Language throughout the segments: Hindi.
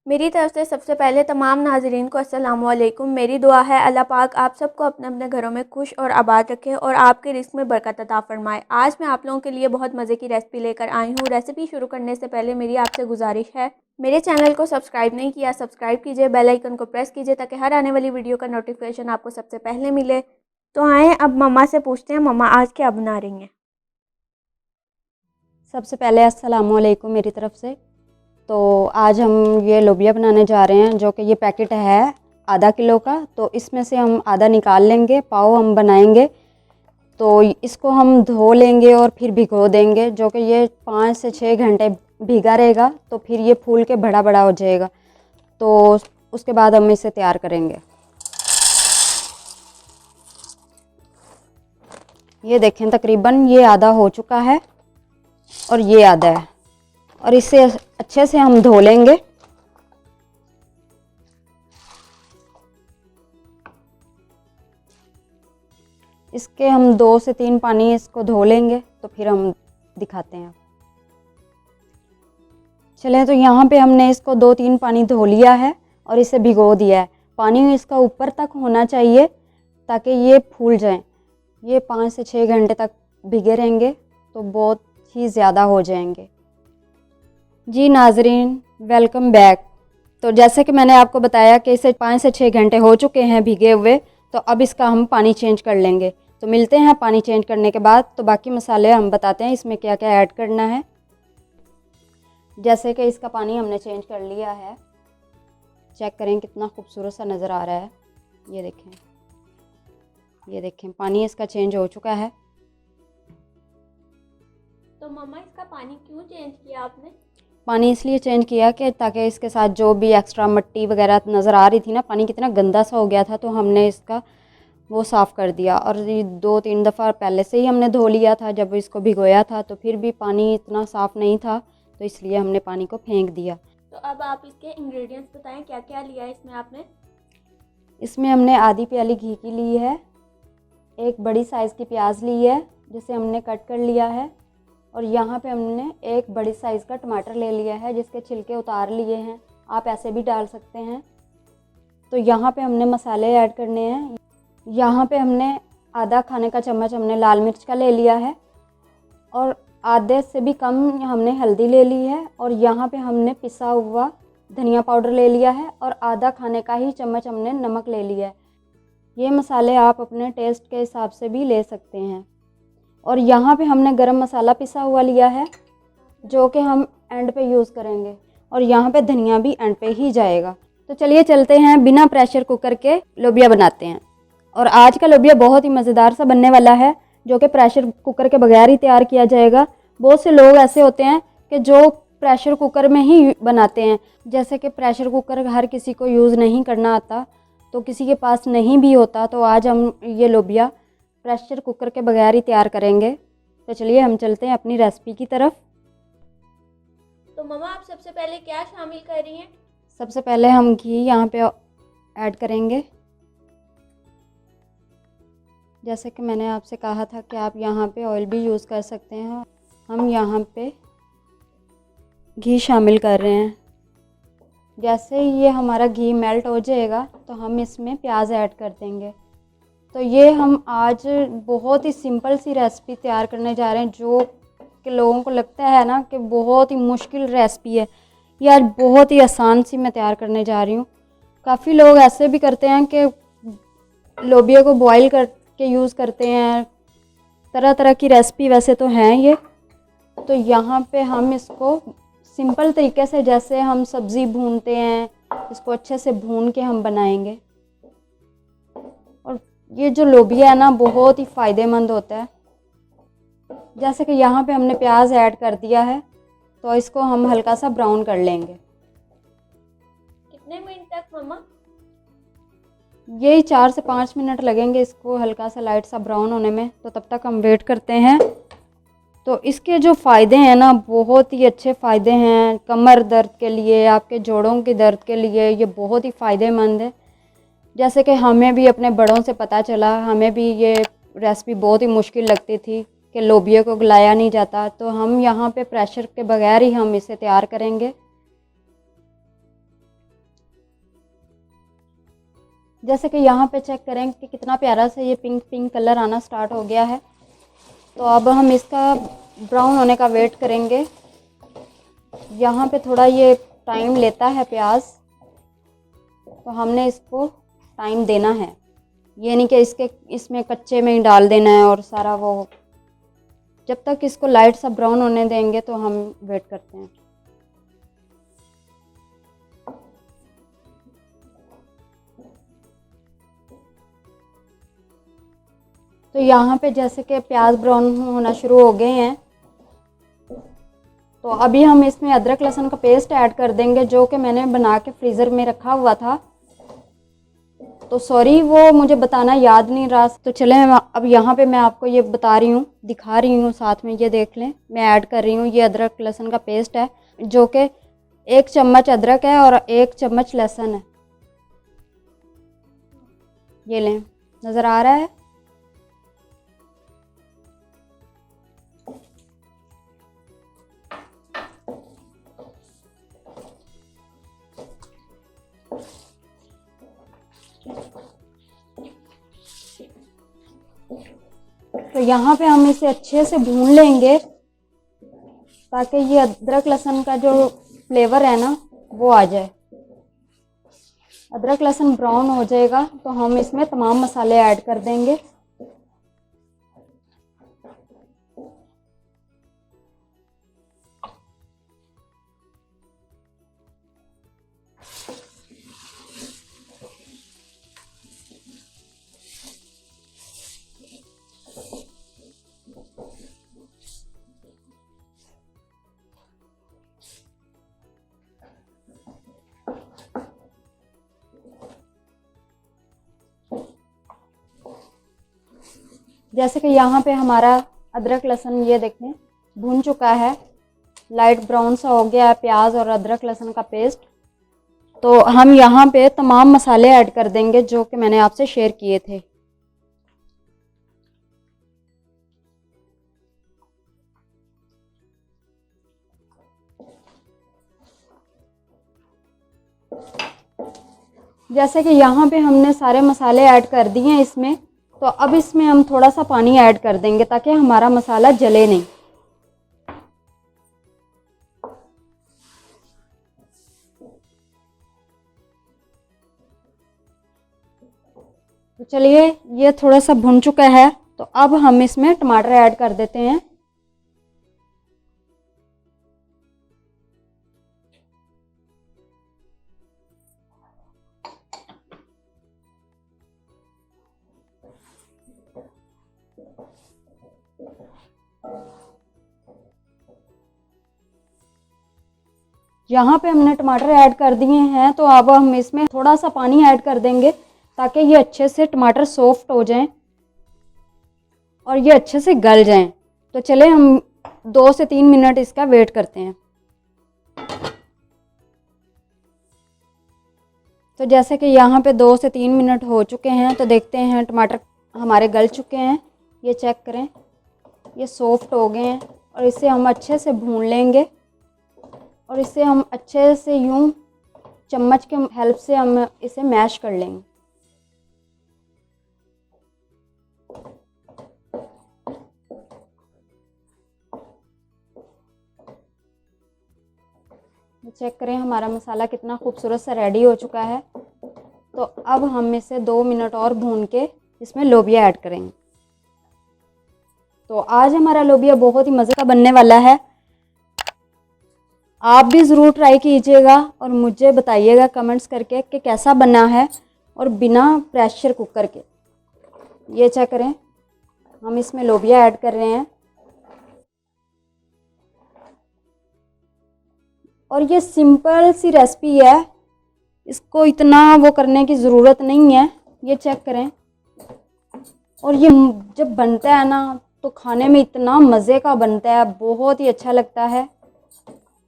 मेरी तरफ से सबसे पहले तमाम नाज़रीन को अस्सलाम वालेकुम। मेरी दुआ है अल्लाह पाक आप सबको अपने अपने घरों में खुश और आबाद रखे और आपके रिस्क में बरकत अता फ़रमाए। आज मैं आप लोगों के लिए बहुत मज़े की रेसिपी लेकर आई हूँ। रेसिपी शुरू करने से पहले मेरी आपसे गुजारिश है, मेरे चैनल को सब्सक्राइब नहीं किया सब्सक्राइब कीजिए, बेल आइकन को प्रेस कीजिए ताकि हर आने वाली वीडियो का नोटिफिकेशन आपको सबसे पहले मिले। तो आएँ अब मम्मा से पूछते हैं, मम्मा आज क्या बना रही हैं। सबसे पहले अस्सलाम वालेकुम मेरी तरफ से। तो आज हम ये लोबिया बनाने जा रहे हैं, जो कि ये पैकेट है आधा किलो का। तो इसमें से हम आधा निकाल लेंगे, पाव हम बनाएंगे। तो इसको हम धो लेंगे और फिर भिगो देंगे, जो कि ये 5 से 6 घंटे भीगा रहेगा। तो फिर ये फूल के बड़ा बड़ा हो जाएगा। तो उसके बाद हम इसे तैयार करेंगे। ये देखें, तकरीबन ये आधा हो चुका है और ये आधा है, और इसे अच्छे से हम धो लेंगे। इसके हम 2 से 3 पानी इसको धो लेंगे, तो फिर हम दिखाते हैं। चलें, तो यहाँ पे हमने इसको 2-3 पानी धो लिया है और इसे भिगो दिया है। पानी इसका ऊपर तक होना चाहिए ताकि ये फूल जाए। ये 5 से 6 घंटे तक भिगे रहेंगे तो बहुत ही ज़्यादा हो जाएंगे। जी नाजरीन, वेलकम बैक। तो जैसे कि मैंने आपको बताया कि इसे 5 से 6 घंटे हो चुके हैं भीगे हुए। तो अब इसका हम पानी चेंज कर लेंगे। तो मिलते हैं पानी चेंज करने के बाद। तो बाकी मसाले हम बताते हैं इसमें क्या क्या ऐड करना है। जैसे कि इसका पानी हमने चेंज कर लिया है, चेक करें कितना खूबसूरत सा नज़र आ रहा है। ये देखें, ये देखें, पानी इसका चेंज हो चुका है। तो मम्मा इसका पानी क्यों चेंज किया आपने। पानी इसलिए चेंज किया कि ताकि इसके साथ जो भी एक्स्ट्रा मिट्टी वगैरह नज़र आ रही थी ना, पानी कितना गंदा सा हो गया था, तो हमने इसका वो साफ़ कर दिया। और ये 2-3 दफ़ा पहले से ही हमने धो लिया था जब इसको भिगोया था, तो फिर भी पानी इतना साफ़ नहीं था, तो इसलिए हमने पानी को फेंक दिया। तो अब आप इसके इंग्रेडिएंट्स बताएं, क्या क्या लिया है इसमें आपने। इसमें हमने आधी प्याली घी की ली है, एक बड़ी साइज़ की प्याज ली है जिसे हमने कट कर लिया है, और यहाँ पे हमने एक बड़ी साइज़ का टमाटर ले लिया है जिसके छिलके उतार लिए हैं। आप ऐसे भी डाल सकते हैं। तो यहाँ पे हमने मसाले ऐड करने हैं। यहाँ पे हमने आधा खाने का चम्मच हमने लाल मिर्च का ले लिया है, और आधे से भी कम हमने हल्दी ले ली है, और यहाँ पे हमने पिसा हुआ धनिया पाउडर ले लिया है, और आधा खाने का ही चम्मच हमने नमक ले लिया है। ये मसाले आप अपने टेस्ट के हिसाब से भी ले सकते हैं। और यहाँ पे हमने गरम मसाला पिसा हुआ लिया है, जो कि हम एंड पे यूज़ करेंगे, और यहाँ पे धनिया भी एंड पे ही जाएगा। तो चलिए चलते हैं, बिना प्रेशर कुकर के लोबिया बनाते हैं। और आज का लोबिया बहुत ही मज़ेदार सा बनने वाला है, जो कि प्रेशर कुकर के बगैर ही तैयार किया जाएगा। बहुत से लोग ऐसे होते हैं कि जो प्रेशर कुकर में ही बनाते हैं। जैसे कि प्रेशर कुकर हर किसी को यूज़ नहीं करना आता, तो किसी के पास नहीं भी होता, तो आज हम ये लोबिया प्रेशर कुकर के बगैर ही तैयार करेंगे। तो चलिए हम चलते हैं अपनी रेसिपी की तरफ। तो मम्मा आप सबसे पहले क्या शामिल कर रही हैं। सबसे पहले हम घी यहाँ पे ऐड करेंगे। जैसे कि मैंने आपसे कहा था कि आप यहाँ पे ऑयल भी यूज़ कर सकते हैं। हम यहाँ पे घी शामिल कर रहे हैं। जैसे ही ये हमारा घी मेल्ट हो जाएगा तो हम इसमें प्याज ऐड कर देंगे। तो ये हम आज बहुत ही सिंपल सी रेसिपी तैयार करने जा रहे हैं, जो कि लोगों को लगता है ना कि बहुत ही मुश्किल रेसिपी है। ये आज बहुत ही आसान सी मैं तैयार करने जा रही हूँ। काफ़ी लोग ऐसे भी करते हैं कि लोबिया को बॉईल करके यूज़ करते हैं। तरह तरह की रेसिपी वैसे तो हैं ये। तो यहाँ पे हम इसको सिंपल तरीके से, जैसे हम सब्ज़ी भूनते हैं, इसको अच्छे से भून के हम बनाएंगे। और ये जो लोबिया है ना, बहुत ही फ़ायदेमंद होता है। जैसे कि यहाँ पे हमने प्याज ऐड कर दिया है, तो इसको हम हल्का सा ब्राउन कर लेंगे। कितने मिनट तक मम्मा। यही 4 से 5 मिनट लगेंगे इसको हल्का सा लाइट सा ब्राउन होने में। तो तब तक हम वेट करते हैं। तो इसके जो फ़ायदे हैं ना, बहुत ही अच्छे फ़ायदे हैं। कमर दर्द के लिए, आपके जोड़ों के दर्द के लिए ये बहुत ही फ़ायदेमंद है। जैसे कि हमें भी अपने बड़ों से पता चला, हमें भी ये रेसिपी बहुत ही मुश्किल लगती थी कि लोबिया को गलाया नहीं जाता। तो हम यहाँ पे प्रेशर के बगैर ही हम इसे तैयार करेंगे। जैसे कि यहाँ पे चेक करें कि कितना प्यारा से ये पिंक पिंक कलर आना स्टार्ट हो गया है। तो अब हम इसका ब्राउन होने का वेट करेंगे। यहाँ पे थोड़ा ये टाइम लेता है प्याज, तो हमने इसको टाइम देना है। ये नहीं कि इसमें कच्चे में ही डाल देना है और सारा वो। जब तक इसको लाइट सा ब्राउन होने देंगे तो हम वेट करते हैं। तो यहाँ पे जैसे कि प्याज ब्राउन होना शुरू हो गए हैं, तो अभी हम इसमें अदरक लहसुन का पेस्ट ऐड कर देंगे, जो कि मैंने बना के फ्रीज़र में रखा हुआ था। तो सॉरी, वो मुझे बताना याद नहीं रहा। तो चले अब यहाँ पे मैं आपको ये बता रही हूँ, दिखा रही हूँ साथ में। ये देख लें, मैं ऐड कर रही हूँ ये अदरक लहसुन का पेस्ट है, जो कि 1 चम्मच अदरक है और 1 चम्मच लहसुन है। ये लें, नज़र आ रहा है। तो यहाँ पे हम इसे अच्छे से भून लेंगे, ताकि ये अदरक लहसुन का जो फ्लेवर है ना वो आ जाए। अदरक लहसुन ब्राउन हो जाएगा तो हम इसमें तमाम मसाले ऐड कर देंगे। जैसे कि यहाँ पे हमारा अदरक लहसुन ये देखें भून चुका है, लाइट ब्राउन सा हो गया है प्याज और अदरक लहसुन का पेस्ट। तो हम यहाँ पे तमाम मसाले ऐड कर देंगे जो कि मैंने आपसे शेयर किए थे। जैसे कि यहाँ पे हमने सारे मसाले ऐड कर दिए हैं इसमें, तो अब इसमें हम थोड़ा सा पानी ऐड कर देंगे ताकि हमारा मसाला जले नहीं। तो चलिए, ये थोड़ा सा भुन चुका है, तो अब हम इसमें टमाटर ऐड कर देते हैं। यहाँ पे हमने टमाटर ऐड कर दिए हैं, तो अब हम इसमें थोड़ा सा पानी ऐड कर देंगे ताकि ये अच्छे से टमाटर सॉफ्ट हो जाएं और ये अच्छे से गल जाएं। तो चले हम 2 से 3 मिनट इसका वेट करते हैं। तो जैसे कि यहाँ पे 2 से 3 मिनट हो चुके हैं, तो देखते हैं टमाटर हमारे गल चुके हैं। ये चेक करें, ये सॉफ्ट हो गए हैं और इसे हम अच्छे से भून लेंगे और इसे हम अच्छे से यूं चम्मच के हेल्प से हम इसे मैश कर लेंगे। चेक करें हमारा मसाला कितना खूबसूरत सा रेडी हो चुका है। तो अब हम इसे 2 मिनट और भून के इसमें लोबिया ऐड करेंगे। तो आज हमारा लोबिया बहुत ही मज़े का बनने वाला है। आप भी ज़रूर ट्राई कीजिएगा और मुझे बताइएगा कमेंट्स करके कि कैसा बना है, और बिना प्रेशर कुकर के। ये चेक करें, हम इसमें लोबिया ऐड कर रहे हैं और ये सिंपल सी रेसिपी है, इसको इतना वो करने की ज़रूरत नहीं है। ये चेक करें, और ये जब बनता है ना तो खाने में इतना मज़े का बनता है, बहुत ही अच्छा लगता है।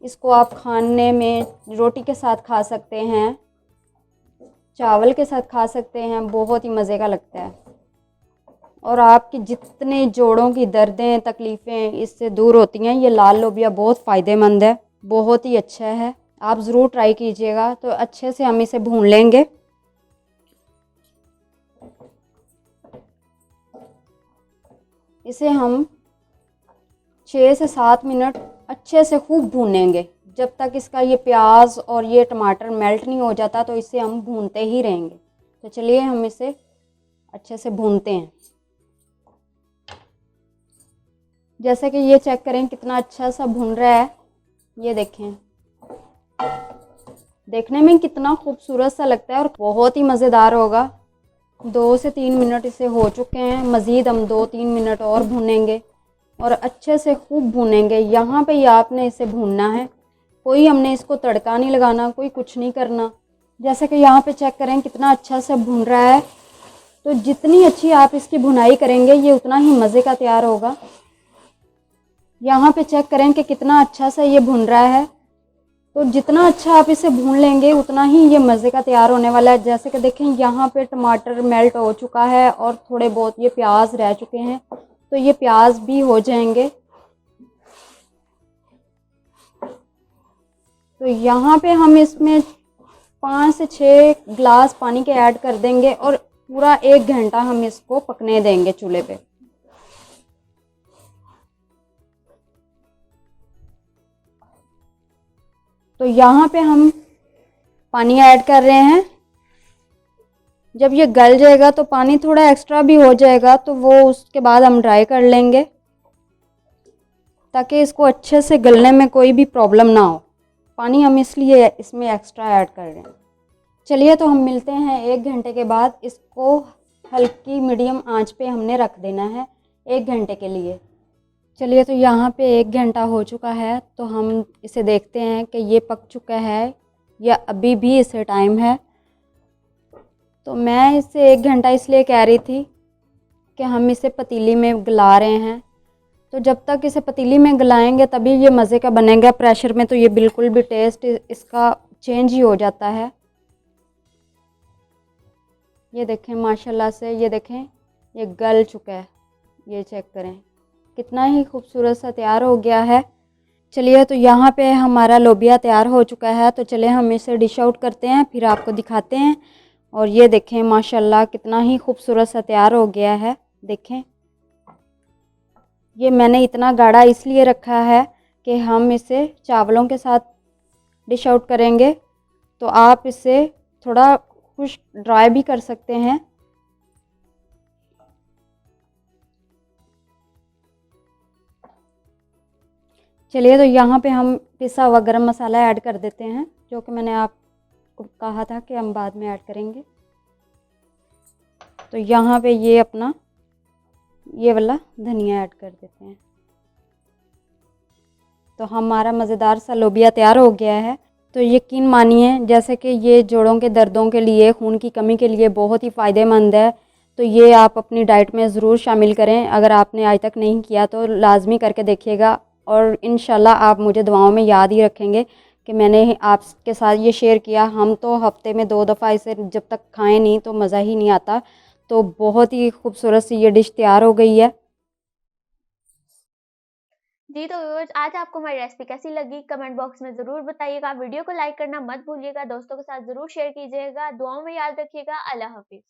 इसको आप खाने में रोटी के साथ खा सकते हैं, चावल के साथ खा सकते हैं, बहुत ही मज़े का लगता है। और आपकी जितने जोड़ों की दर्दें तकलीफ़ें इससे दूर होती हैं। ये लाल लोबिया बहुत फ़ायदेमंद है, बहुत ही अच्छा है, आप ज़रूर ट्राई कीजिएगा। तो अच्छे से हम इसे भून लेंगे। इसे हम 6 से 7 मिनट अच्छे से खूब भूनेंगे, जब तक इसका ये प्याज और ये टमाटर मेल्ट नहीं हो जाता, तो इसे हम भूनते ही रहेंगे। तो चलिए हम इसे अच्छे से भूनते हैं। जैसे कि ये चेक करें कितना अच्छा सा भून रहा है। ये देखें, देखने में कितना खूबसूरत सा लगता है और बहुत ही मज़ेदार होगा। 2 से 3 मिनट इसे हो चुके हैं, मज़ीद हम 2-3 मिनट और भूनेंगे और अच्छे से खूब भूनेंगे। यहाँ पे ही आपने इसे भूनना है, कोई हमने इसको तड़का नहीं लगाना, कोई कुछ नहीं करना। जैसे कि यहाँ पे चेक करें कितना अच्छा से भून रहा है। तो जितनी अच्छी आप इसकी भुनाई करेंगे, ये उतना ही मज़े का तैयार होगा। यहाँ पे चेक करें कि कितना अच्छा सा ये भुन रहा है। तो जितना अच्छा आप इसे भून लेंगे, उतना ही ये मज़े का तैयार होने वाला है। जैसे कि देखें, यहाँ पे टमाटर मेल्ट हो चुका है और थोड़े बहुत ये प्याज रह चुके हैं, तो ये प्याज भी हो जाएंगे। तो यहाँ पे हम इसमें 5 से 6 गिलास पानी के ऐड कर देंगे और पूरा 1 घंटा हम इसको पकने देंगे चूल्हे पे। तो यहाँ पे हम पानी ऐड कर रहे हैं। जब ये गल जाएगा तो पानी थोड़ा एक्स्ट्रा भी हो जाएगा, तो वो उसके बाद हम ड्राई कर लेंगे, ताकि इसको अच्छे से गलने में कोई भी प्रॉब्लम ना हो। पानी हम इसलिए इसमें एक्स्ट्रा ऐड कर रहे हैं। चलिए, तो हम मिलते हैं 1 घंटे के बाद। इसको हल्की मीडियम आंच पे हमने रख देना है 1 घंटे के लिए। चलिए, तो यहाँ पे 1 घंटा हो चुका है, तो हम इसे देखते हैं कि ये पक चुका है या अभी भी इसे टाइम है। तो मैं इसे 1 घंटा इसलिए कह रही थी कि हम इसे पतीली में गला रहे हैं। तो जब तक इसे पतीली में गलाएंगे तभी ये मज़े का बनेगा। प्रेशर में तो ये बिल्कुल भी टेस्ट इसका चेंज ही हो जाता है। ये देखें, माशाल्लाह से ये देखें, ये गल चुका है। ये चेक करें कितना ही खूबसूरत सा तैयार हो गया है। चलिए, तो यहाँ पे हमारा लोबिया तैयार हो चुका है। तो चलिए हम इसे डिश आउट करते हैं, फिर आपको दिखाते हैं। और ये देखें, माशाल्लाह कितना ही खूबसूरत सा तैयार हो गया है। देखें, ये मैंने इतना गाढ़ा इसलिए रखा है कि हम इसे चावलों के साथ डिश आउट करेंगे। तो आप इसे थोड़ा खुश ड्राई भी कर सकते हैं। चलिए, तो यहाँ पे हम पिसा हुआ गरम मसाला ऐड कर देते हैं, जो कि मैंने आपको कहा था कि हम बाद में ऐड करेंगे। तो यहाँ पे ये अपना ये वाला धनिया ऐड कर देते हैं। तो हमारा मज़ेदार सा लोबिया तैयार हो गया है। तो यकीन मानिए, जैसे कि ये जोड़ों के दर्दों के लिए, खून की कमी के लिए बहुत ही फ़ायदेमंद है। तो ये आप अपनी डाइट में ज़रूर शामिल करें। अगर आपने आज तक नहीं किया तो लाजमी करके देखिएगा, और इंशाल्लाह आप मुझे दुआओं में याद ही रखेंगे कि मैंने आपके साथ ये शेयर किया। हम तो हफ्ते में 2 दफ़ा इसे जब तक खाएं नहीं तो मज़ा ही नहीं आता। तो बहुत ही खूबसूरत सी ये डिश तैयार हो गई है। जी, तो व्यूअर्स, आज आपको हमारी रेसिपी कैसी लगी कमेंट बॉक्स में ज़रूर बताइएगा। वीडियो को लाइक करना मत भूलिएगा, दोस्तों के साथ ज़रूर शेयर कीजिएगा। दुआओं में याद रखिएगा। अल्लाह हाफ़िज़।